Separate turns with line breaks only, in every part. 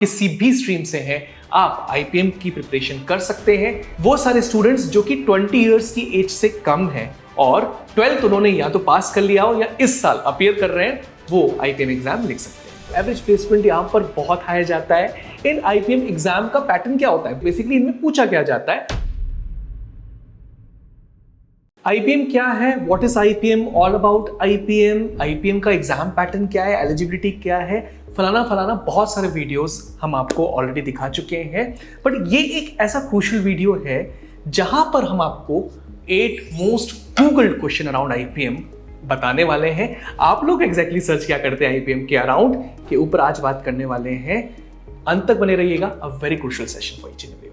किसी भी स्ट्रीम से हैं आप आईपीएम की प्रिपरेशन कर सकते हैं। वो सारे स्टूडेंट्स जो कि 20 इयर्स की एज से कम हैं और 12th उन्होंने या तो पास कर लिया हो या इस साल अपीयर कर रहे हैं, वो आईपीएम एग्जाम लिख सकते हैं। एवरेज प्लेसमेंट यहाँ पर बहुत हाई जाता है। इन आईपीएम एग्जाम का पैटर्न क्या होता है, बेसिकली इनमें पूछा क्या जाता है, आईपीएम क्या है, what is IPM, all about IPM, IPM का एग्जाम पैटर्न क्या है, एलिजिबिलिटी क्या है, फलाना बहुत सारे वीडियोस हम आपको ऑलरेडी दिखा चुके हैं। बट ये एक ऐसा क्रूशियल वीडियो है जहां पर हम आपको 8 most googled question around IPM बताने वाले हैं। आप लोग एग्जैक्टली सर्च क्या करते हैं आईपीएम के अराउंड के ऊपर आज बात करने वाले हैं। अंत तक बने रहिएगा, a very crucial session for each and everyone.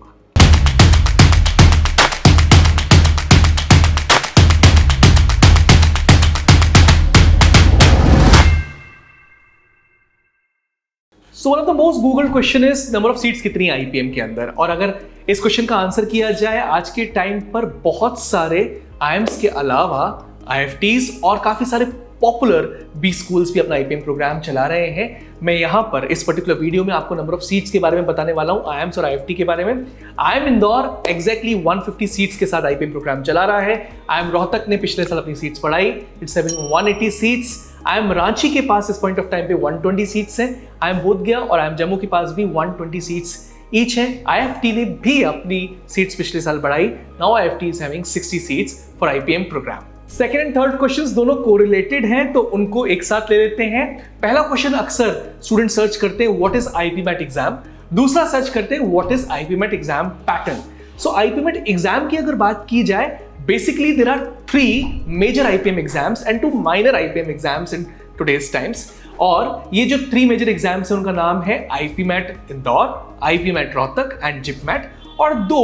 So one of the most googled question is number of seats कितनी आईपीएम के अंदर। और अगर इस क्वेश्चन का आंसर किया जाए, आज के टाइम पर बहुत सारे आईएम्स के अलावा आईएफटीज और काफी सारे पॉपुलर बी स्कूल्स भी अपना आईपीएम प्रोग्राम चला रहे हैं। मैं यहाँ पर इस पर्टिकुलर वीडियो में आपको नंबर ऑफ सीट्स के बारे में बताने वाला हूँ, आईएम्स और आईएफटी के बारे में। आईएम इंदौर एग्जैक्टली 150 सीट्स के साथ आईपीएम प्रोग्राम चला रहा है। आईएम रोहतक ने पिछले साल अपनी सीट्स बढ़ाई, it's having 180 seats. IIM Ranchi के पास इस पॉइंट ऑफ टाइम पे 120 सीट्स हैं। आईएम बोधगया और आईएम जम्मू के पास भी 120 सीट्स ईच हैं। आईएफटी ने भी अपनी सीट्स पिछले साल बढ़ाई। Now IFT is having 60 seats for IPM programme. Second and third questions दोनों कोरिलेटेड हैं, तो उनको एक साथ ले लेते हैं। पहला क्वेश्चन अक्सर स्टूडेंट सर्च करते हैं, व्हाट इज आईपीमैट एग्जाम। दूसरा सर्च करते हैं, what is IPMAT exam pattern. So IPMAT exam की अगर बात की जाए, basically there are 3 major IPM exams and 2 minor IPM exams in today's times। और ये जो 3 major exams हैं उनका नाम है IPMAT Indore, IPMAT Rohtak and JIPMAT. और 2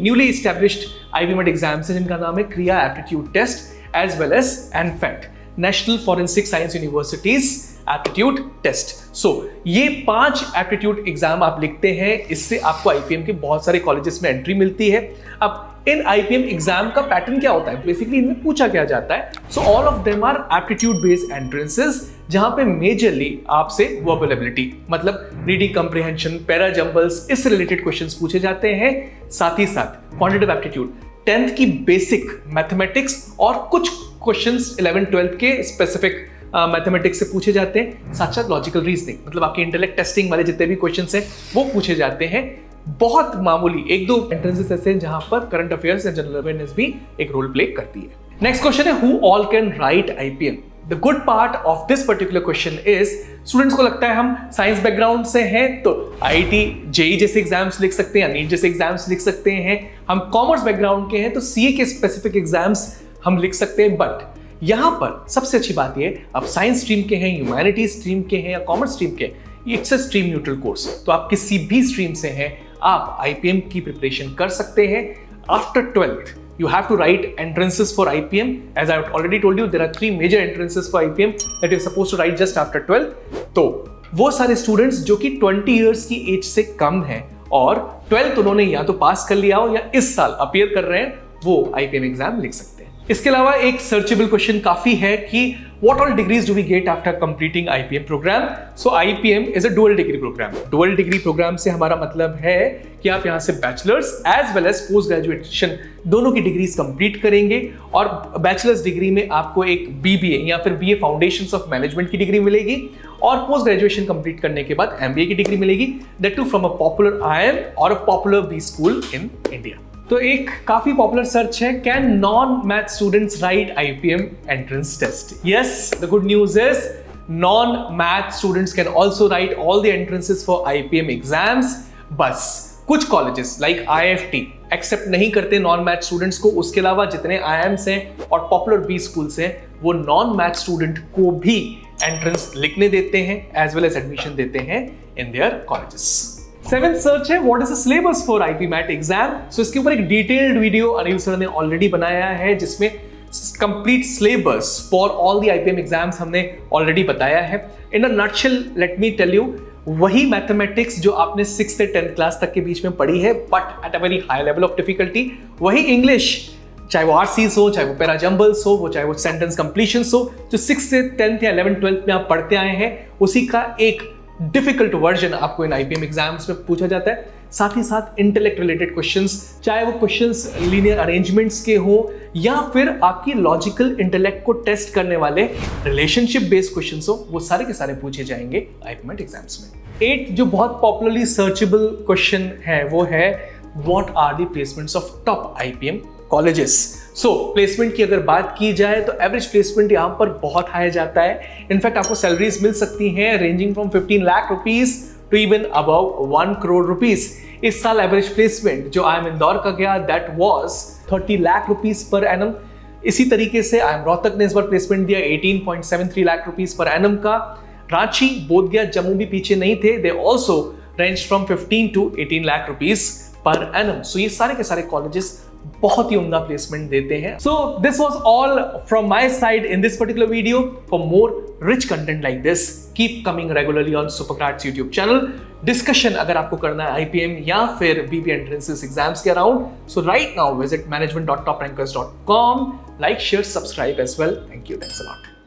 newly established IPMAT exams हैं जिनका नाम है Krea aptitude test as well as NFAT, national forensic science universities aptitude test. So ये 5 एप्टीट्यूड एग्जाम आप लिखते हैं, इससे आपको आईपीएम के बहुत सारे कॉलेजेस में एंट्री मिलती है। अब इन आईपीएम एग्जाम का पैटर्न क्या होता है, बेसिकली इनमें पूछा क्या जाता है। So all of them are aptitude based entrances, जहां पे मेजरली आपसे वर्बल एबिलिटी मतलब रीडिंग कॉम्प्रिहेंशन, पैरा जंबल्स, इससे रिलेटेड क्वेश्चंस पूछे जाते हैं। साथ ही साथ क्वांटिटेटिव एप्टीट्यूड, 10th की बेसिक मैथमेटिक्स और कुछ क्वेश्चंस 11th 12th के स्पेसिफिक मैथमेटिक्स से पूछे जाते हैं। साथ साथ लॉजिकल रीजनिंग मतलब आपके इंटेलेक्ट टेस्टिंग वाले जितने भी क्वेश्चंस हैं वो पूछे जाते हैं। बहुत मामूली 1-2 एंट्रेंसेस ऐसे हैं जहां पर करंट अफेयर्स या जनरल अवेयरनेस भी एक रोल प्ले करती है। नेक्स्ट क्वेश्चन है, who all can write IPM. The good part of this particular question is, students को लगता है हम साइंस बैकग्राउंड से हैं तो आईआईटी जेईई जैसे एग्जाम्स लिख सकते हैं, नीट जैसे एग्जाम्स लिख सकते हैं। हम कॉमर्स बैकग्राउंड के हैं तो सीए के स्पेसिफिक एग्जाम्स हम लिख सकते हैं। बट यहां पर सबसे अच्छी बात यह, आप साइंस स्ट्रीम के हैं, ह्यूमैनिटीज स्ट्रीम के हैं या कॉमर्स स्ट्रीम के, it's a stream neutral course. तो आप किसी भी स्ट्रीम से हैं आप आईपीएम की प्रिपरेशन कर सकते हैं। After 12th you have to write entrances for IPM. As I already told you, there are 3 major entrances for IPM that you're supposed to write just after 12th. तो वो सारे स्टूडेंट्स जो कि 20 years की as से कम हैं और 12th उन्होंने या तो पास कर लिया हो या इस साल अपीयर कर रहे हैं, वो आईपीएम एग्जाम लिख सकते हैं। इसके अलावा एक सर्चेबल क्वेश्चन काफी है कि what all degrees do we get after completing IPM program? So IPM is a dual degree program. Dual degree program से हमारा मतलब है कि आप यहाँ से bachelors as well as post graduation दोनों की डिग्रीज कंप्लीट करेंगे। और बैचलर्स डिग्री में आपको एक बीबीए या फिर बीए फाउंडेशंस ऑफ मैनेजमेंट की डिग्री मिलेगी और पोस्ट ग्रेजुएशन कंप्लीट करने के बाद एमबीए की डिग्री मिलेगी, that too from a popular IIM और a popular B school in India. तो एक काफी पॉपुलर सर्च है, can non math students write IPM entrance test. Yes, the good news is non math students can also write all the entrances for IPM exams. बस कुछ colleges like IFT accept नहीं करते non math students को। उसके अलावा जितने IIMs हैं और पॉपुलर बी स्कूल्स हैं वो नॉन मैथ स्टूडेंट को भी एंट्रेंस लिखने देते हैं एज वेल एज एडमिशन देते हैं in their colleges. 7th search है, what is the syllabus for IPMAT exam. So इसके ऊपर एक डिटेल्ड वीडियो अनिल सर ने ऑलरेडी बनाया है जिसमें complete syllabus for all the IPM exams हमने ऑलरेडी बताया है। In a nutshell let me tell you, वही मैथमेटिक्स जो आपने 6th से 10th क्लास तक के बीच में पढ़ी है but at a very high level of difficulty, वही इंग्लिश, चाहे वो आरसीस हो, चाहे वो पैरा जंबल्स हो, वो चाहे वो सेंटेंस कंप्लीशंस हो, जो 6th से 10th या 11th 12th में आप पढ़ते आए हैं, उसी का एक डिफिकल्ट वर्जन आपको इन आईपीएम एग्जाम्स में पूछा जाता है। साथ ही साथ इंटेलेक्ट रिलेटेड क्वेश्चंस, चाहे वो क्वेश्चंस लीनियर अरेंजमेंट्स के हो या फिर आपकी लॉजिकल इंटेलेक्ट को टेस्ट करने वाले रिलेशनशिप बेस्ड क्वेश्चंस हो, वो सारे के सारे पूछे जाएंगे आईपीएम एग्जाम्स में। 8 जो बहुत पॉपुलरली सर्चेबल क्वेश्चन है वो है what are the placements of top IPM colleges. So placement की अगर बात की जाए तो एवरेज प्लेसमेंट यहाँ पर बहुत हाई जाता है। इनफैक्ट आपको सैलरीज मिल सकती हैं ranging from 15 lakh rupees to even above 1 crore rupees. इस साल एवरेज प्लेसमेंट जो IIM इंदौर का गया that was 30 lakh rupees per annum. इसी तरीके से IIM रोहतक ने इस बार प्लेसमेंट दिया 18.73 लाख रुपीज पर एनम का। रांची, बोधगया, जम्मू भी पीछे नहीं थे, they also range from 15 to 18 lakh rupees per annum. So ये सारे के सारे कॉलेजेस बहुत ही उम्दा प्लेसमेंट देते हैं। So this was all from my side in this particular video. For more rich content like this keep coming regularly on Supercrats YouTube channel. Discussion अगर आपको करना है आईपीएम या फिर बीबी एंट्रेंसेस एग्जाम्स के around, so right now visit management.toprankers.com. Like, share, subscribe as well. Thank you, thanks a lot.